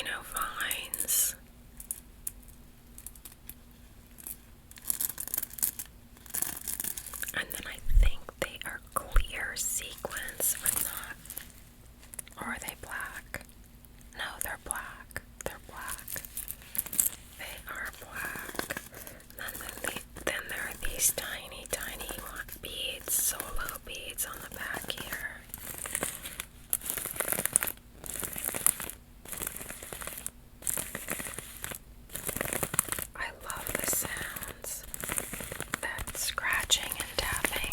vines. And then I think they are clear sequins or not. Or are they black? No, they're black. They're black. They are black. And then there are these tiny, tiny beads, solo beads on the back here. I love the sounds that scratching and tapping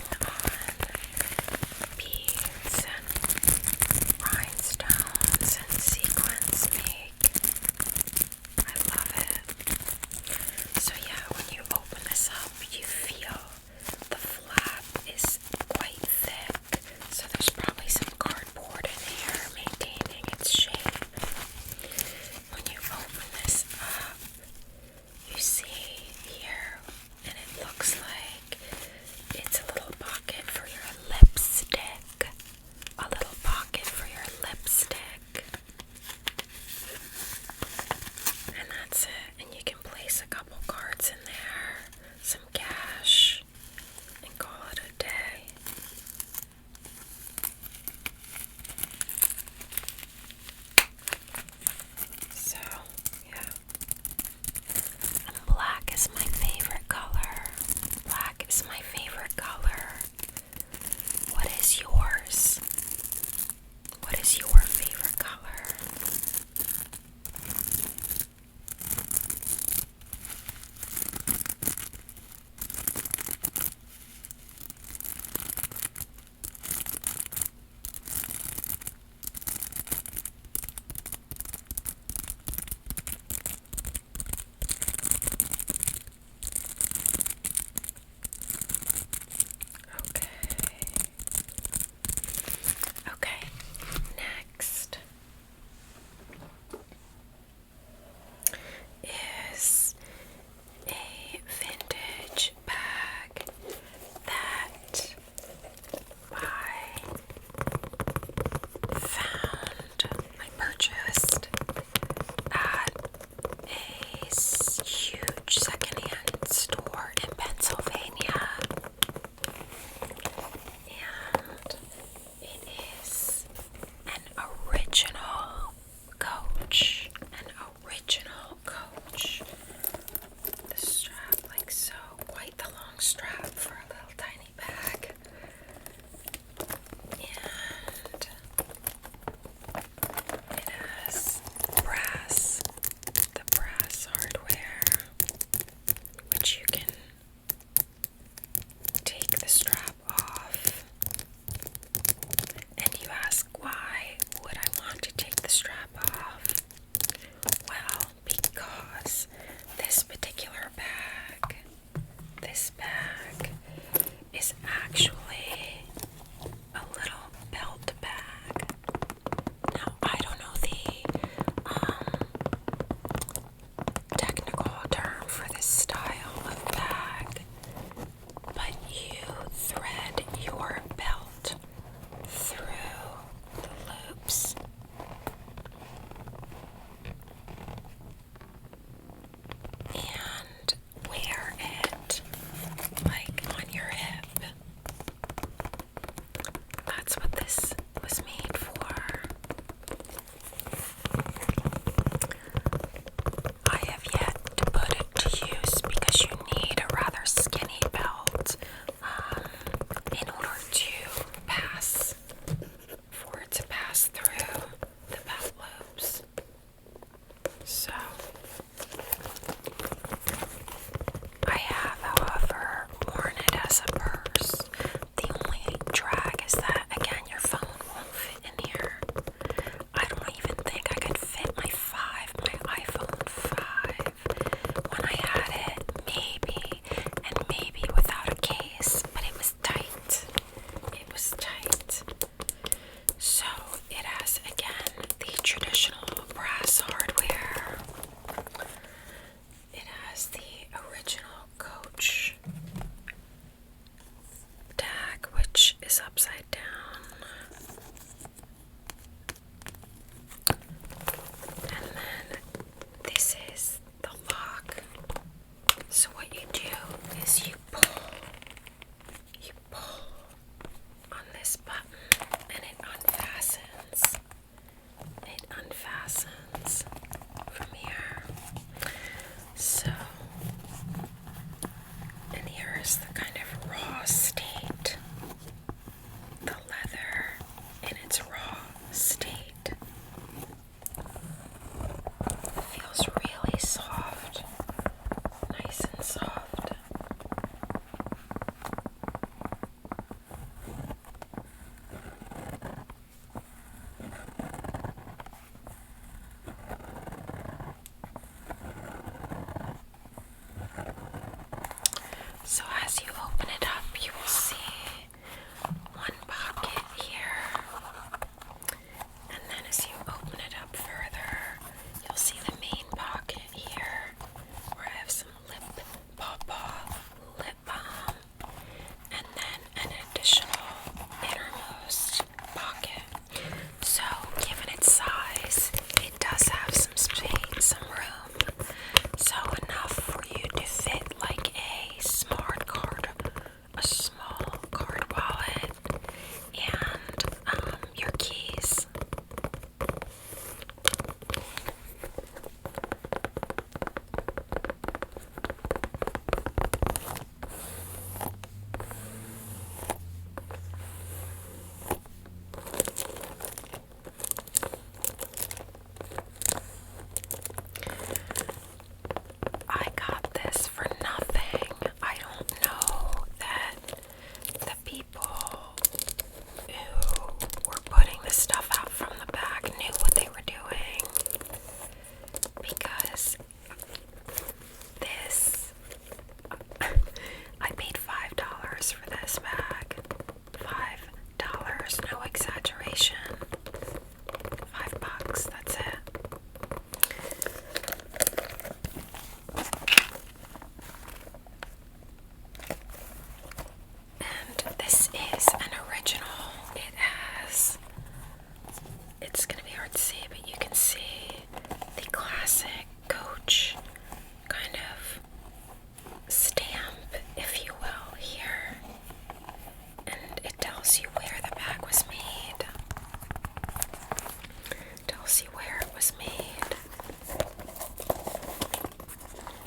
was made.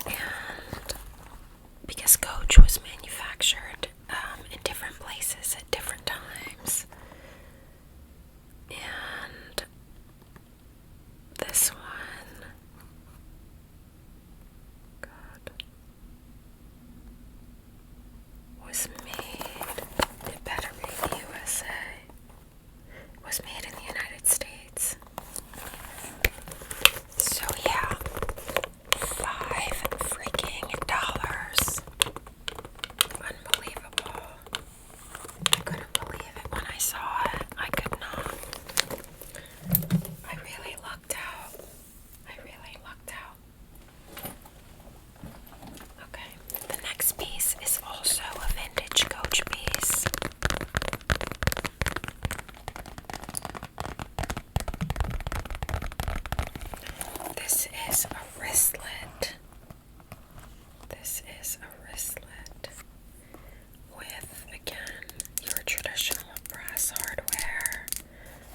And because Coach was manufactured in different places at different times. And this one, God, was made, it better be the USA, was made in the United States. So yeah, $5 freaking dollars. Unbelievable. I couldn't believe it when I saw it. I could not. I really lucked out. Okay, the next piece is also a vintage Coach piece. This is a wristlet. With, again, your traditional brass hardware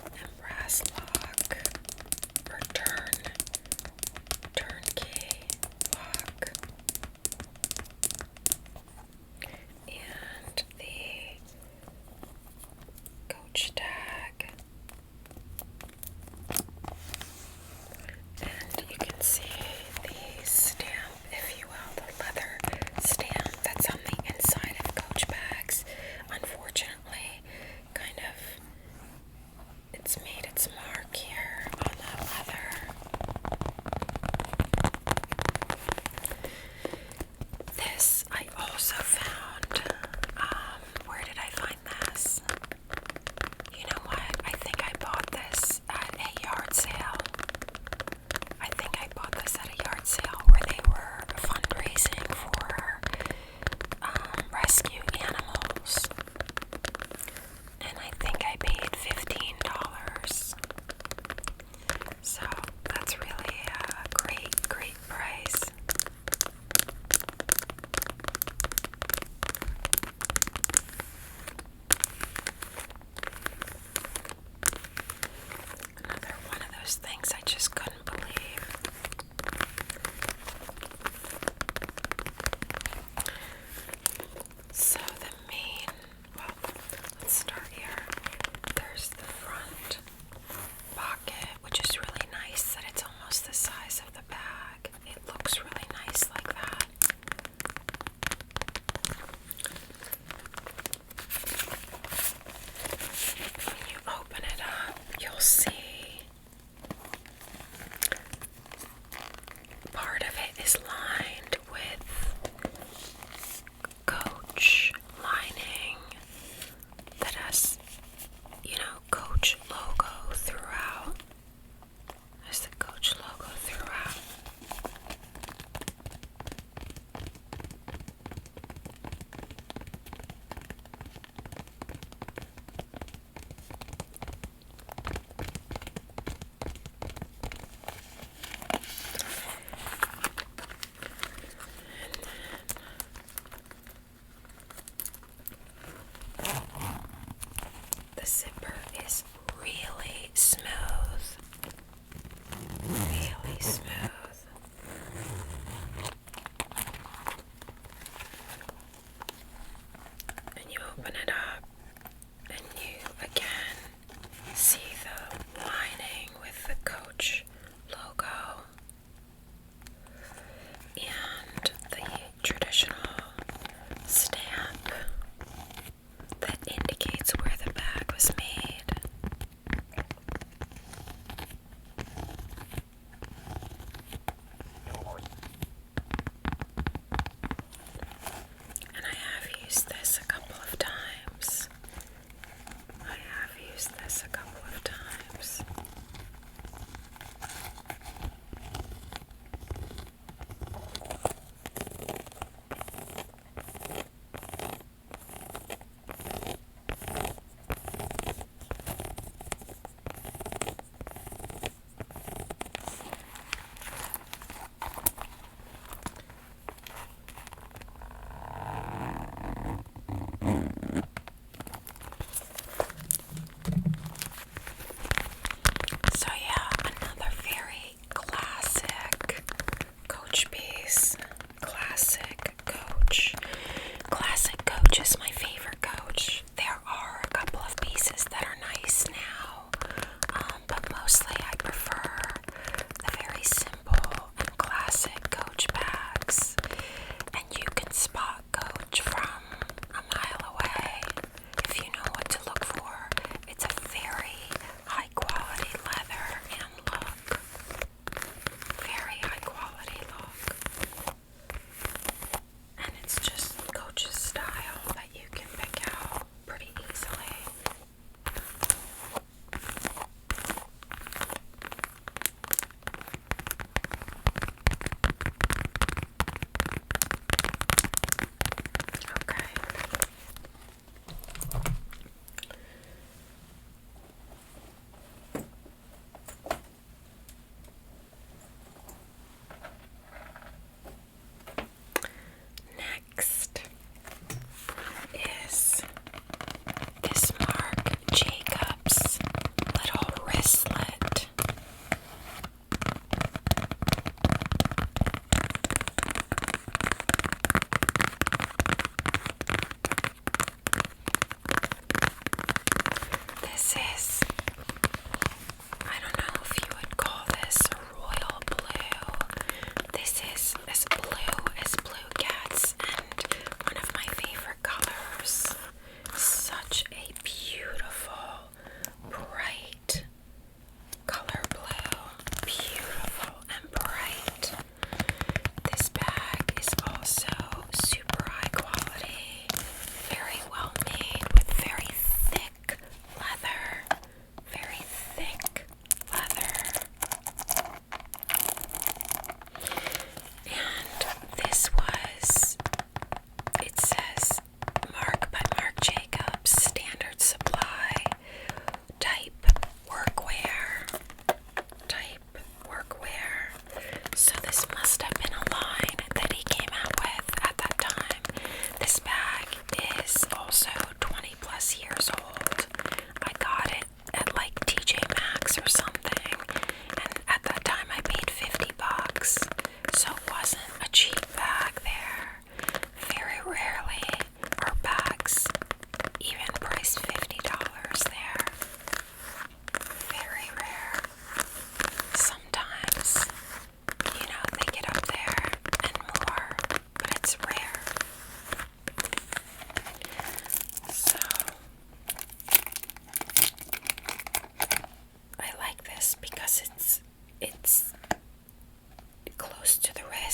and brass lock or turnkey lock. And the Coach tag. And you can see the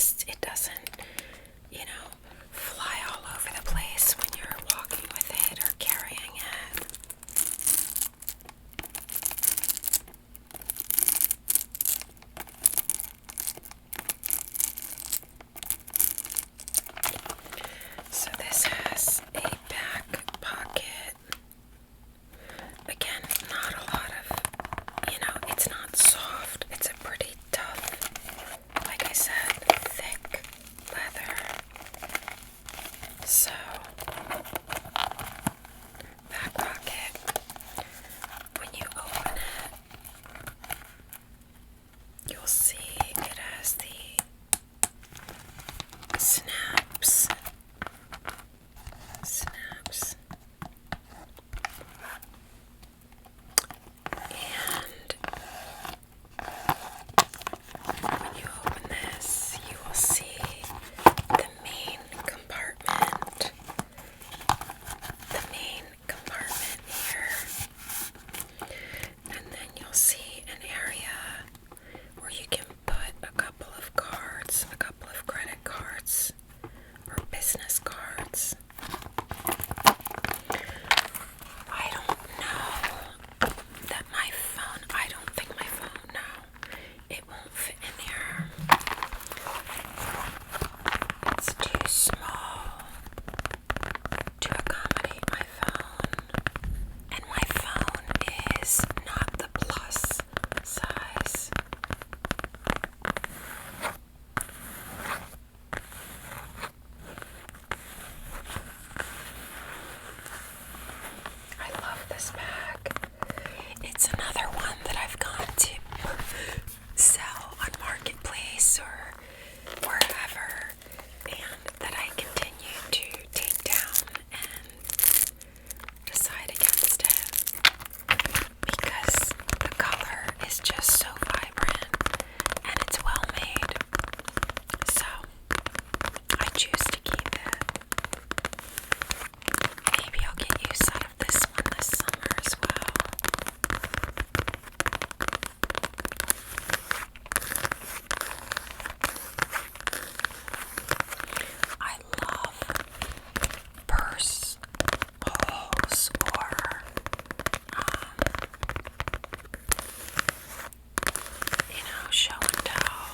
wrist. It doesn't, fly all over the place when you're walking with it or carrying it. So this has a back pocket. Again, not a lot of, it's not soft. It's a pretty tough, like I said, thick leather. So, back pocket, when you open it, you'll see it has the snaps. And when you open this, you will see the main compartment. The main compartment here. And then you'll see an area where you can put a couple of cards, a couple of credit cards, or business cards. I don't know that my phone, I don't think my phone, no, it won't fit in here. It's too small to accommodate my phone, and my phone is not the plus size. I love this bag. It's another one that I've gone to sell on Marketplace or wherever, and that I continue to take down and decide against it because the color is just so vibrant and it's well made. So I choose to keep it. Maybe I'll get use out of this one this summer as well. I love purse holes or show and tell,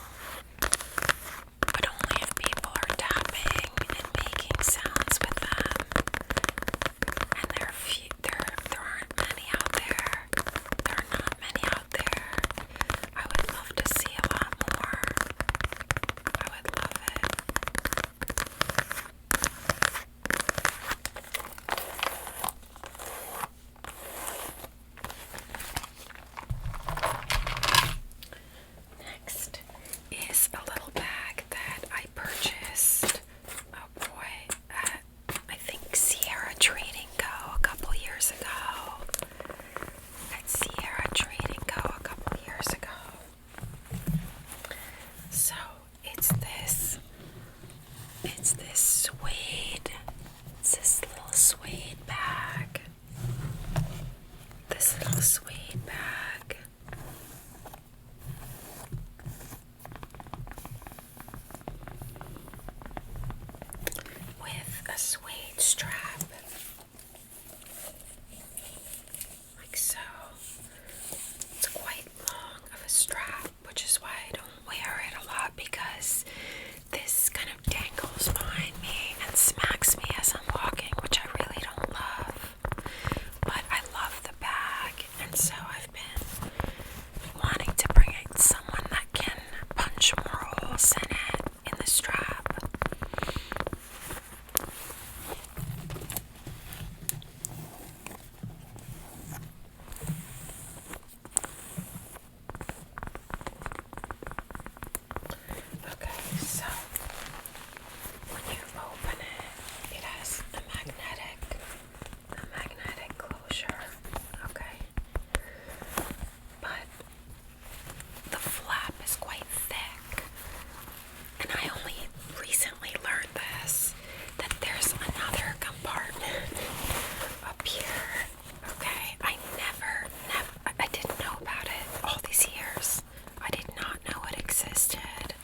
but only if people are tapping and making sounds with them. And there aren't many out there. There are not many out there. I would love to see a lot more. I would love it. Next is a little bag that I purchased, oh boy, at I think Sierra Trading Co. a couple years ago. So it's this suede, it's this little suede bag. With a suede strap, like so. It's quite long of a strap, which is why I don't wear it a lot, because this kind of dangles behind me and smacks me as I'm walking, which I really don't love. But I love the bag, and so I've been wanting to bring it someone that can punch more holes in it, in the strap. Okay, so when you open it, it has a magnetic closure, okay? But the flap is quite thick, and I only recently learned this, that there's another compartment up here, okay? I didn't know about it all these years. I did not know it existed.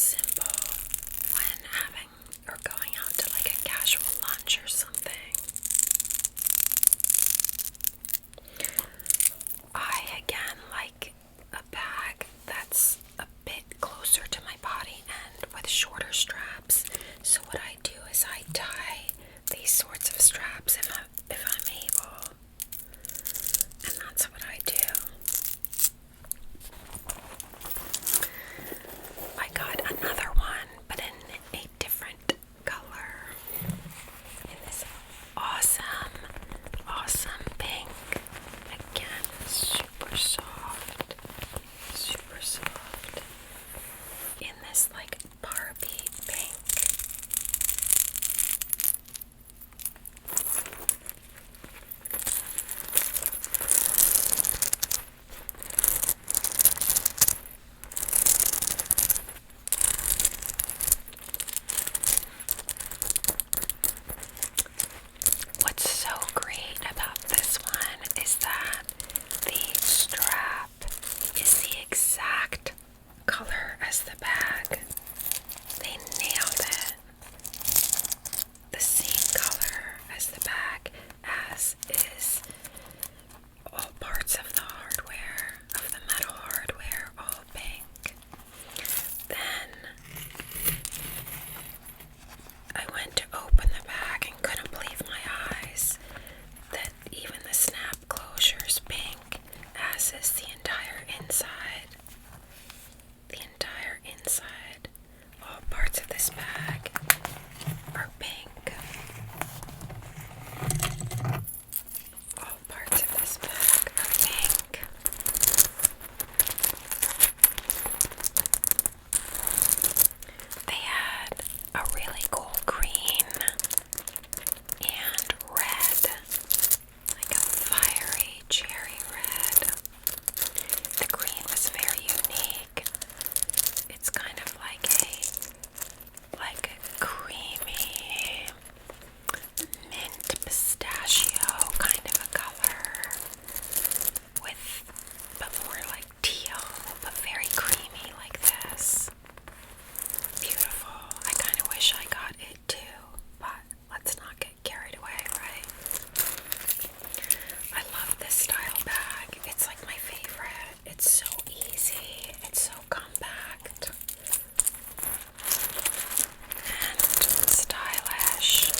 simple when having or going out to like a casual lunch or something. I again like a bag that's a bit closer to my body and with shorter straps. So what I do is I tie these sorts of straps if I'm able, and that's what I do. I got another one, but in a different color, in this awesome pink. Again, super soft, in this like Barbie pink. What's so great about this one is that the strap is the exact color as the bag. They nailed it. The same color as the bag, as is all parts of the hardware, of the metal hardware, all pink. Then I went to open the bag and couldn't believe my eyes that even the snap closure is pink, as is the entire inside. The entire inside, all parts of this bag are pink. All parts of this bag are pink. They had a really cool green and red, like a fiery cherry red. The green was very unique. It's kind of like a creamy mint pistachio kind of a color, but more like teal, but very creamy like this. Beautiful. I kind of wish I got it too, but let's not get carried away, right? I love this style bag. It's like my favorite. It's so easy. It's so compact and stylish.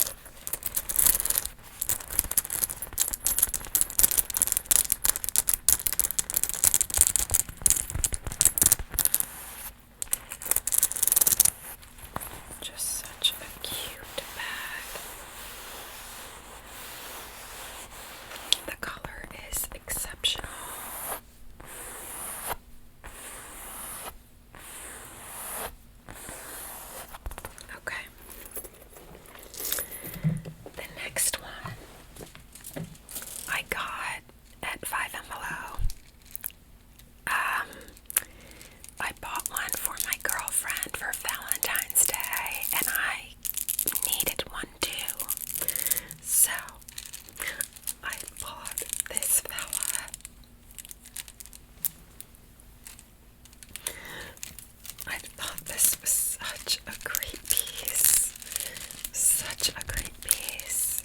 Just such a cute bag. The color is exceptional. Okay. The next one I got at 5 and Below. I bought one for my girlfriend for Valentine's Day, and I needed one too. So I bought this fella. I thought this was such a great piece. Such a great piece.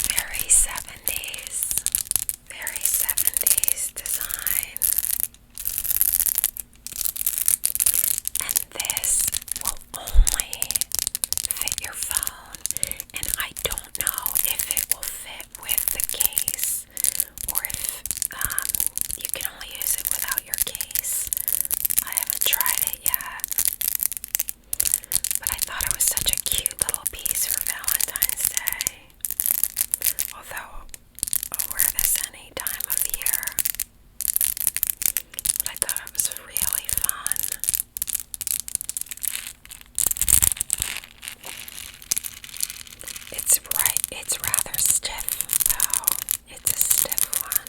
Very 70s. Very 70s design. And this will only fit your phone. And I don't know if it will fit with the case, or if you can only use it without your case. I haven't tried it yet. But I thought it was such a cute little piece for Valentine's Day. Although I'll wear this any time of year. But I thought it was really fun. It's rather stiff though. It's a stiff one.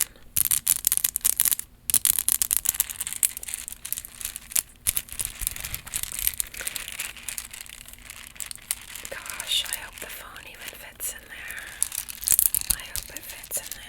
Gosh, I hope the phone even fits in there. I hope it fits in there.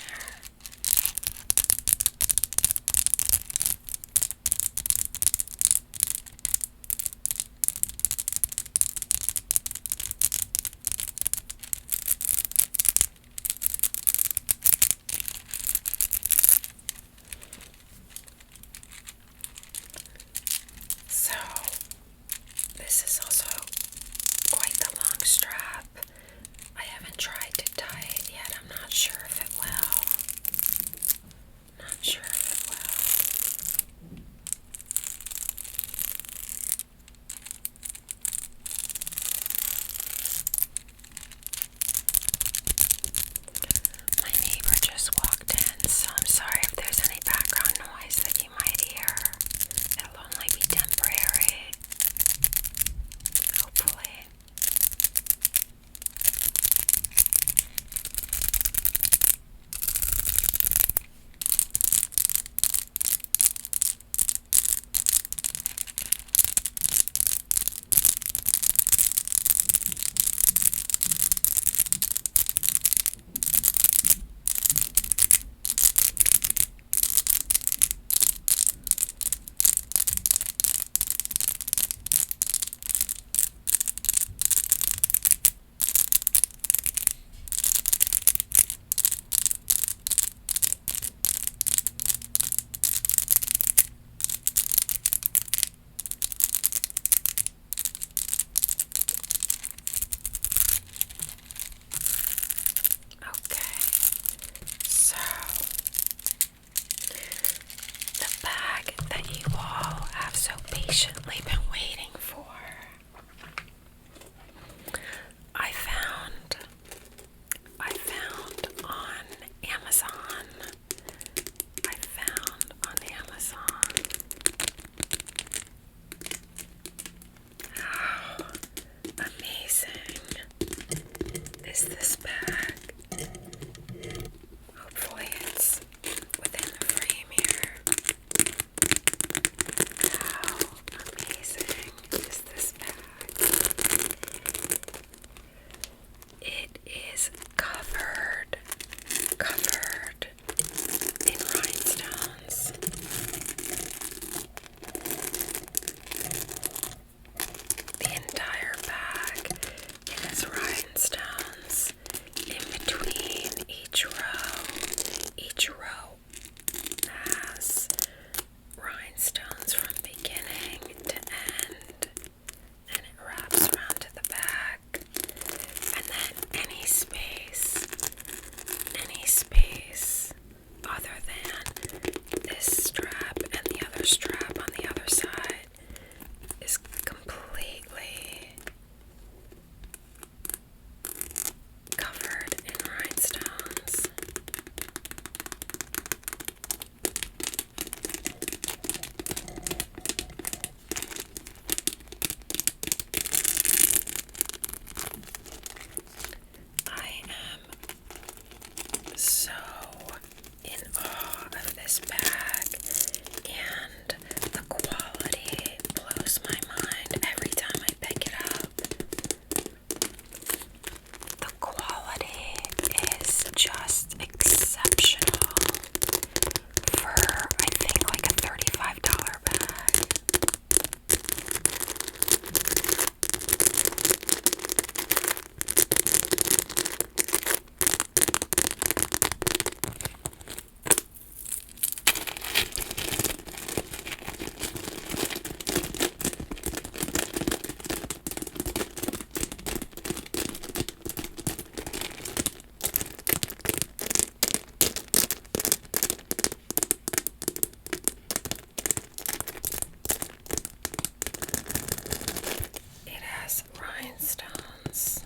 rhinestones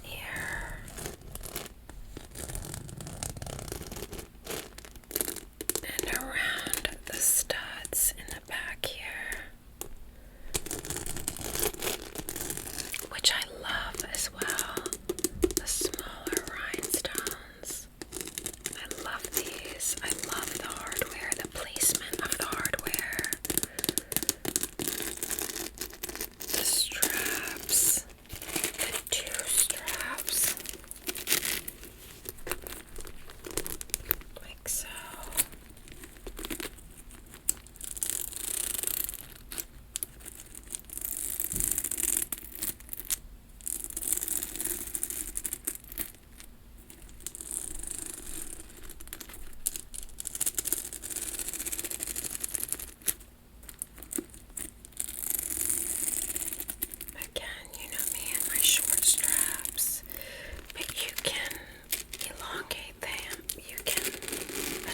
here. And around the studs in the back here, which I love as well. The smaller rhinestones. I love these. I love the hardware, the placement of the hardware. The straps, the two straps, like so. Again, you know me and my short straps, but you can elongate them, you can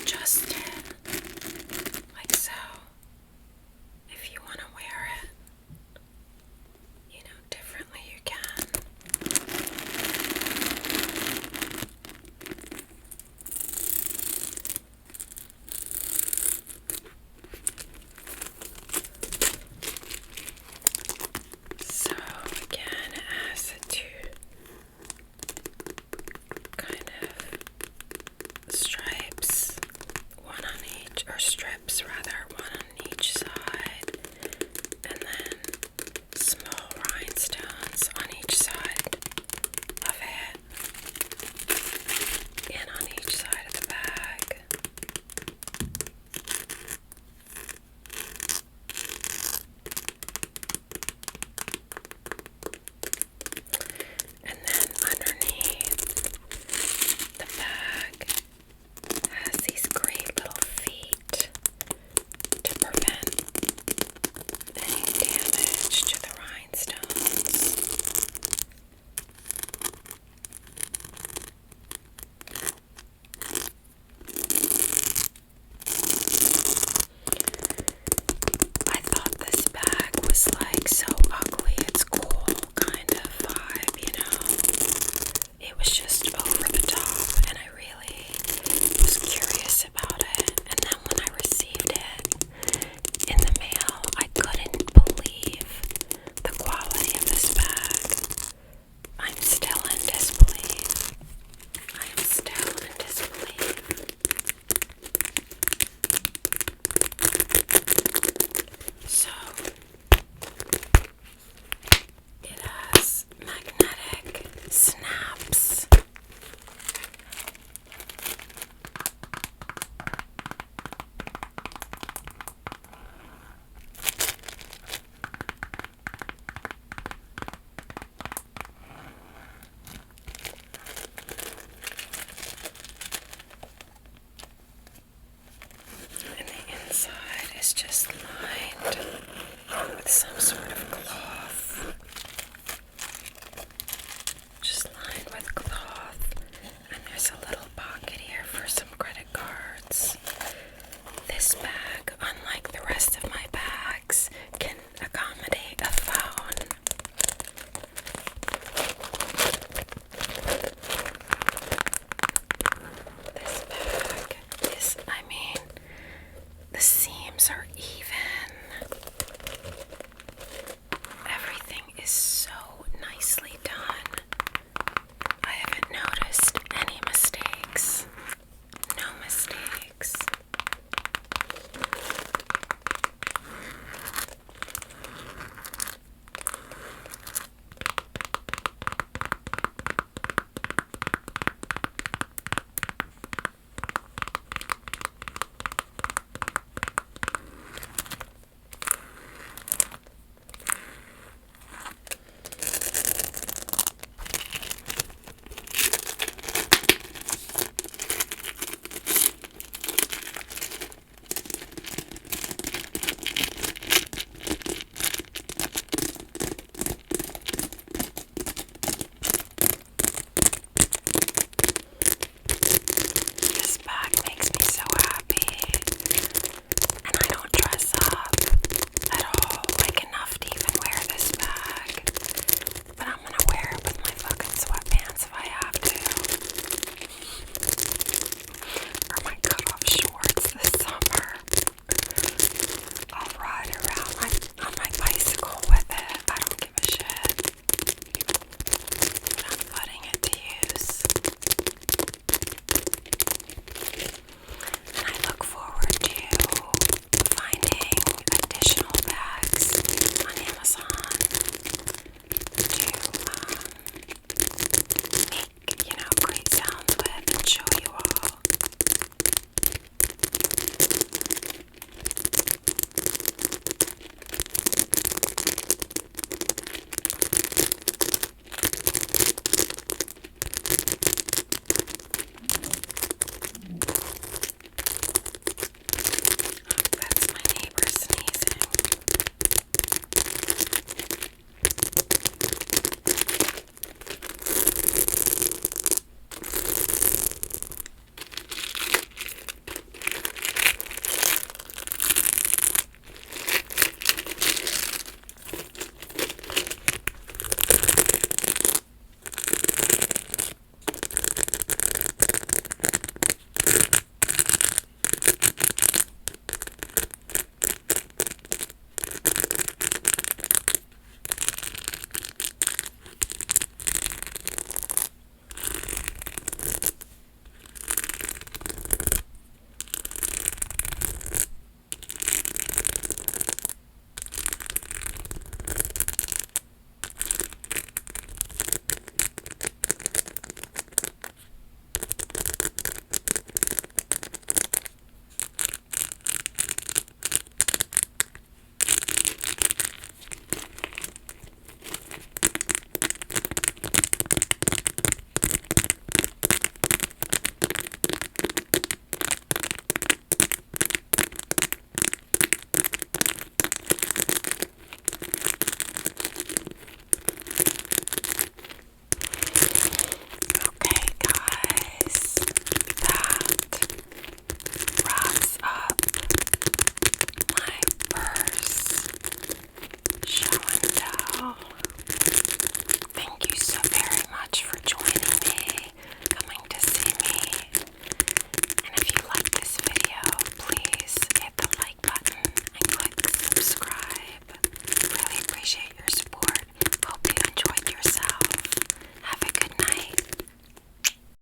adjust it, like so, if you want to wear it, you know, differently you can. So again, it has the two kind of stripes, one on each, or strips rather, one on each side, and then small rhinestones on each side of it, and on each side of the bag. And then underneath the bag has these great little feet to prevent any damage to the rhinestones. I thought this bag was like so ugly, it's cool kind of vibe, you know. It was just over the top, and I really was curious about it. And then when I received it in the mail, I couldn't believe the quality of this bag. I'm still in disbelief. I am still in disbelief. So, it has magnetic snaps. And the inside is just lined with some sort of